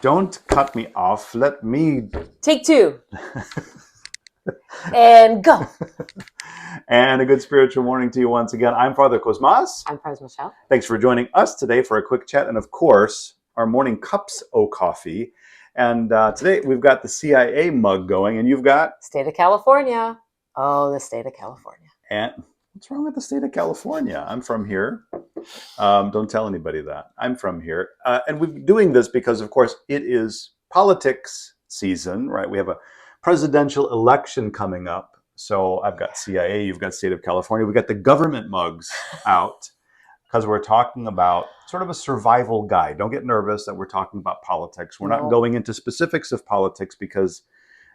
Don't cut me off. Let me. Take two. And go. And a good spiritual morning to you once again. I'm Father Cosmas. I'm Friends Michelle. Thanks for joining us today for a quick chat. And of course, our morning cups of coffee. And today we've got the CIA mug going, and you've got? State of California. Oh, the state of California. And what's wrong with the state of California? I'm from here. Don't tell anybody that. I'm from here. And we're doing this because, of course, it is politics season, right? We have a presidential election coming up. So I've got CIA, you've got state of California. We've got the government mugs out because we're talking about sort of a survival guide. Don't get nervous that we're talking about politics. We're not going into specifics of politics because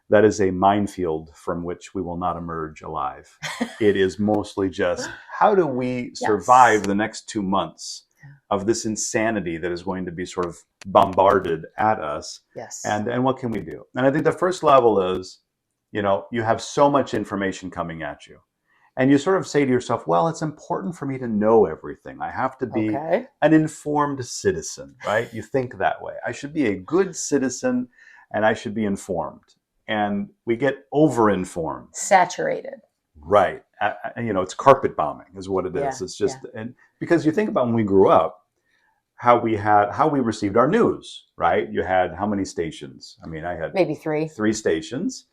that is a minefield from which we will not emerge alive. It is mostly just how do we survive the next 2 months of this insanity that is going to be sort of bombarded at us. Yes. And what can we do? And I think the first level is, you have so much information coming at you. And you sort of say to yourself, well, it's important for me to know everything. I have to be an informed citizen, right? You think that way. I should be a good citizen and I should be informed. And we get over-informed. Saturated. Right. It's carpet bombing is what it is. It's just, and because you think about when we grew up, how we received our news, right? You had how many stations? I mean, I had maybe three stations.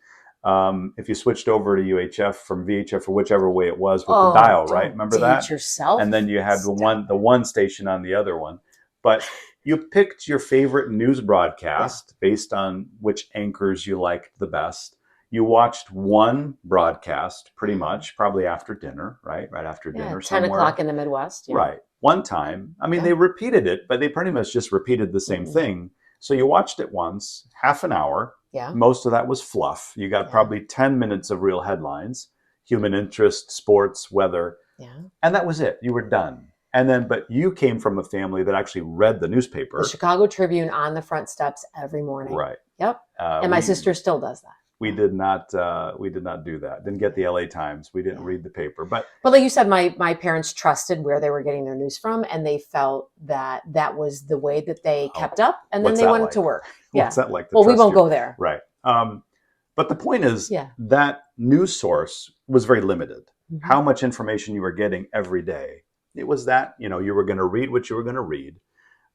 If you switched over to UHF from VHF or whichever way it was with the dial, right? Remember that? Yourself. And then you had the one station on the other one. But you picked your favorite news broadcast based on which anchors you liked the best. You watched one broadcast pretty much, probably after dinner, right? Right after dinner. 10 o'clock in the Midwest. Right. One time. I mean, they repeated it, but they pretty much just repeated the same thing. So you watched it once, half an hour. Yeah. Most of that was fluff. You got probably 10 minutes of real headlines, human interest, sports, weather. Yeah. And that was it. You were done. And then, but you came from a family that actually read the newspaper. The Chicago Tribune on the front steps every morning. Right. Yep. And my sister still does that. We did not do that. Didn't get the LA Times. We didn't read the paper. But like you said, my parents trusted where they were getting their news from, and they felt that was the way that they kept up, and then they went to work. What's that like? Well, we won't go there. Right. But the point is that news source was very limited. Mm-hmm. How much information you were getting every day. It was that, you were going to read what you were going to read,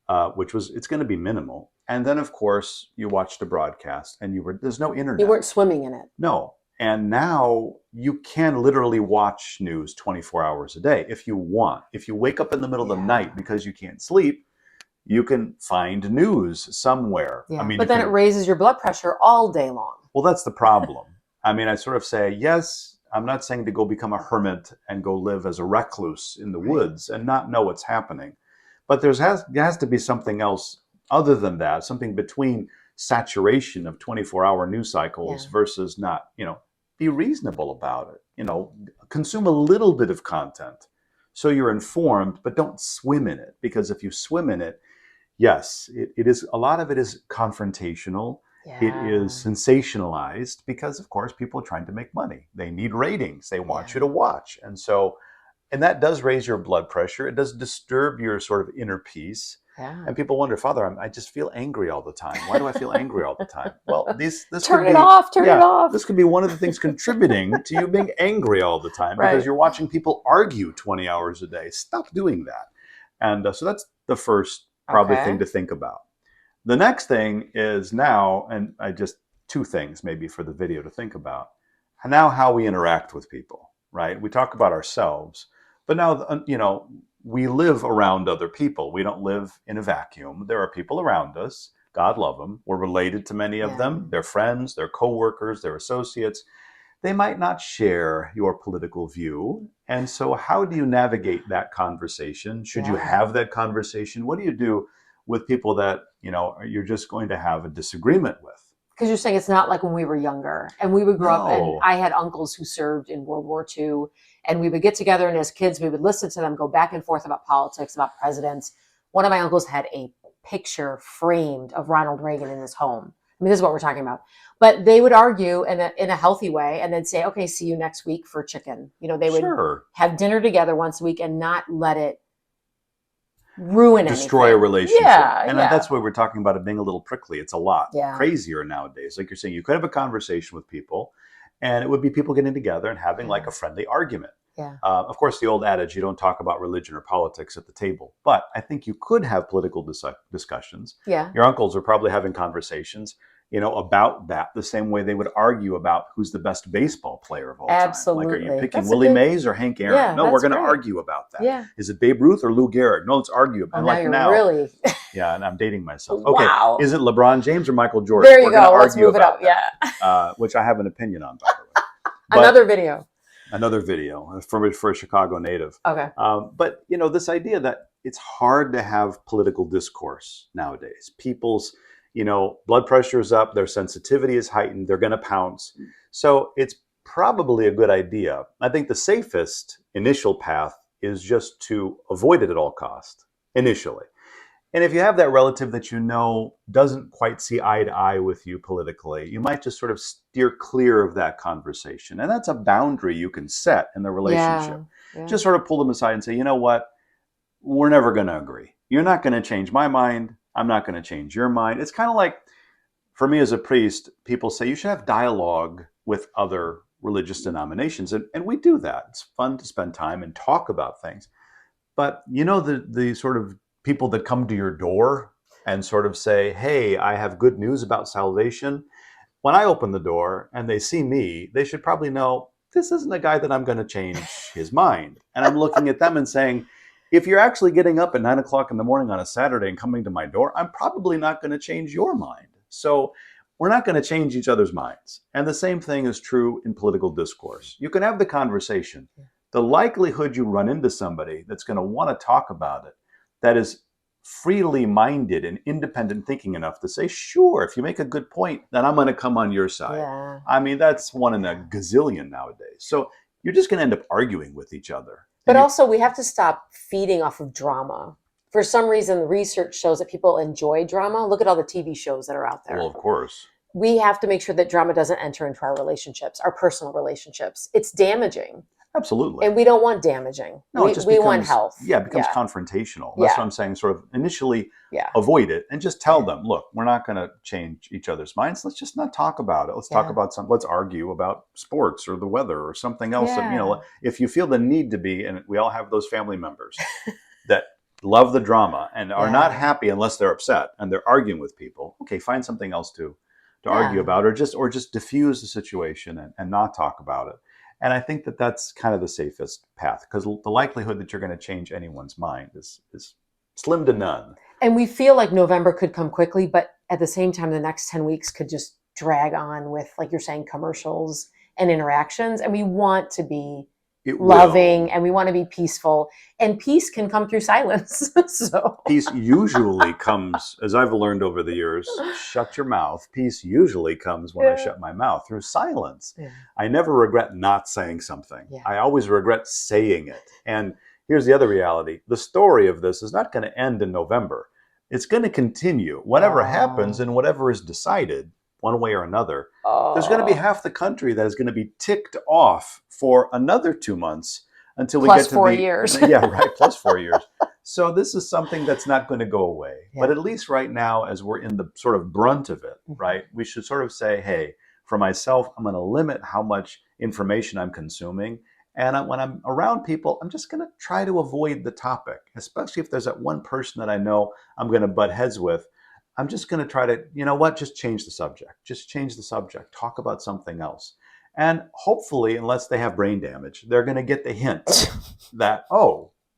it's going to be minimal. And then, of course, you watched a broadcast and there's no internet. You weren't swimming in it. No. And now you can literally watch news 24 hours a day if you want. If you wake up in the middle of the night because you can't sleep, you can find news somewhere. Yeah. But then it raises your blood pressure all day long. Well, that's the problem. I mean, I sort of say, yes, I'm not saying to go become a hermit and go live as a recluse in the woods and not know what's happening. But there has to be something else other than that, something between saturation of 24-hour news cycles versus not, be reasonable about it. Consume a little bit of content so you're informed, but don't swim in it. Because if you swim in it, yes, it is, a lot of it is confrontational. Yeah. It is sensationalized because, of course, people are trying to make money. They need ratings. They want you to watch. And that does raise your blood pressure. It does disturb your sort of inner peace. Yeah. And people wonder, Father, I just feel angry all the time. Why do I feel angry all the time? Well, this turn it off. This could be one of the things contributing to you being angry all the time because you're watching people argue 20 hours a day. Stop doing that. And so that's the first probably thing to think about. The next thing is now, and two things maybe for the video to think about, and now how we interact with people, right? We talk about ourselves, but now, we live around other people. We don't live in a vacuum. There are people around us. God love them. We're related to many of them. They're friends, they're coworkers, they're associates. They might not share your political view. And so how do you navigate that conversation? Should you have that conversation? What do you do with people that, you're just going to have a disagreement with? Because you're saying it's not like when we were younger and we would grow up, and I had uncles who served in World War II, and we would get together, and as kids, we would listen to them go back and forth about politics, about presidents. One of my uncles had a picture framed of Ronald Reagan in his home. I mean, this is what we're talking about. But they would argue in a healthy way and then say, okay, see you next week for chicken. They would have dinner together once a week and not let it ruin destroy a anything. relationship. Yeah, and yeah. that's why we're talking about it being a little prickly. It's a lot Yeah. crazier nowadays. Like you're saying, you could have a conversation with people, and it would be people getting together and having like a friendly argument. Yeah. Of course, the old adage, you don't talk about religion or politics at the table. But I think you could have political discussions. Yeah. Your uncles are probably having conversations, about that the same way they would argue about who's the best baseball player of all Absolutely. time. Like, are you picking That's a Willie good- Mays or Hank Aaron? Yeah, No, we're that's going to great. argue about that. Yeah. Is it Babe Ruth or Lou Gehrig? No, let's argue. Oh, And now like you're now, really. yeah, and I'm dating myself. Okay, Wow. is it LeBron James or Michael Jordan? There you We're gonna go. Let's argue move it about up. that, Yeah. which I have an opinion on, by the way. But Another video. another video for a Chicago native. Okay. But this idea that it's hard to have political discourse nowadays. People's blood pressure is up, their sensitivity is heightened, they're going to pounce. So it's probably a good idea. I think the safest initial path is just to avoid it at all cost initially. And if you have that relative that doesn't quite see eye to eye with you politically, you might just sort of steer clear of that conversation. And that's a boundary you can set in the relationship. Yeah. Just sort of pull them aside and say, you know what? We're never going to agree. You're not going to change my mind. I'm not going to change your mind. It's kind of like, for me as a priest, people say you should have dialogue with other religious denominations. And we do that. It's fun to spend time and talk about things. But the sort of people that come to your door and sort of say, hey, I have good news about salvation. When I open the door and they see me, they should probably know this isn't a guy that I'm going to change his mind. And I'm looking at them and saying, if you're actually getting up at 9 o'clock in the morning on a Saturday and coming to my door, I'm probably not going to change your mind. So we're not going to change each other's minds. And the same thing is true in political discourse. You can have the conversation. The likelihood you run into somebody that's going to want to talk about it, that is freely minded and independent thinking enough to say, sure, if you make a good point, then I'm going to come on your side. Yeah. I mean, that's one in a gazillion nowadays. So you're just going to end up arguing with each other. But also, we have to stop feeding off of drama. For some reason, the research shows that people enjoy drama. Look at all the TV shows that are out there. Well, of course. We have to make sure that drama doesn't enter into our relationships, our personal relationships. It's damaging. Absolutely. And we don't want damaging. No, we want health. Yeah, it becomes confrontational. That's what I'm saying. Sort of initially avoid it and just tell them, look, we're not going to change each other's minds. Let's just not talk about it. Let's talk about let's argue about sports or the weather or something else. That, if you feel the need to be, and we all have those family members that love the drama and are not happy unless they're upset and they're arguing with people. Okay, find something else to argue about, or just diffuse the situation and not talk about it. And I think that that's kind of the safest path, because the likelihood that you're going to change anyone's mind is slim to none. And we feel like November could come quickly, but at the same time, the next 10 weeks could just drag on with, like you're saying, commercials and interactions. And we want to be loving and we want to be peaceful. And peace can come through silence. So peace usually comes, as I've learned over the years, shut your mouth. Peace usually comes when I shut my mouth, through silence. Yeah. I never regret not saying something. Yeah. I always regret saying it. And here's the other reality. The story of this is not going to end in November. It's going to continue. Whatever happens and whatever is decided, one way or another, there's going to be half the country that is going to be ticked off for another 2 months until we get to 4 years. Yeah, right. Plus 4 years. So this is something that's not going to go away. Yeah. But at least right now, as we're in the sort of brunt of it, right, we should sort of say, hey, for myself, I'm going to limit how much information I'm consuming. And when I'm around people, I'm just going to try to avoid the topic, especially if there's that one person that I know I'm going to butt heads with. I'm just going to try to, just change the subject. Just change the subject. Talk about something else. And hopefully, unless they have brain damage, they're going to get the hint that,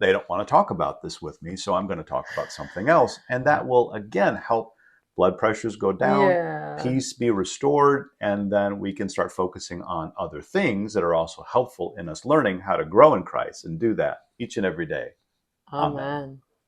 they don't want to talk about this with me, so I'm going to talk about something else. And that will, again, help blood pressures go down, peace be restored, and then we can start focusing on other things that are also helpful in us learning how to grow in Christ and do that each and every day. Amen.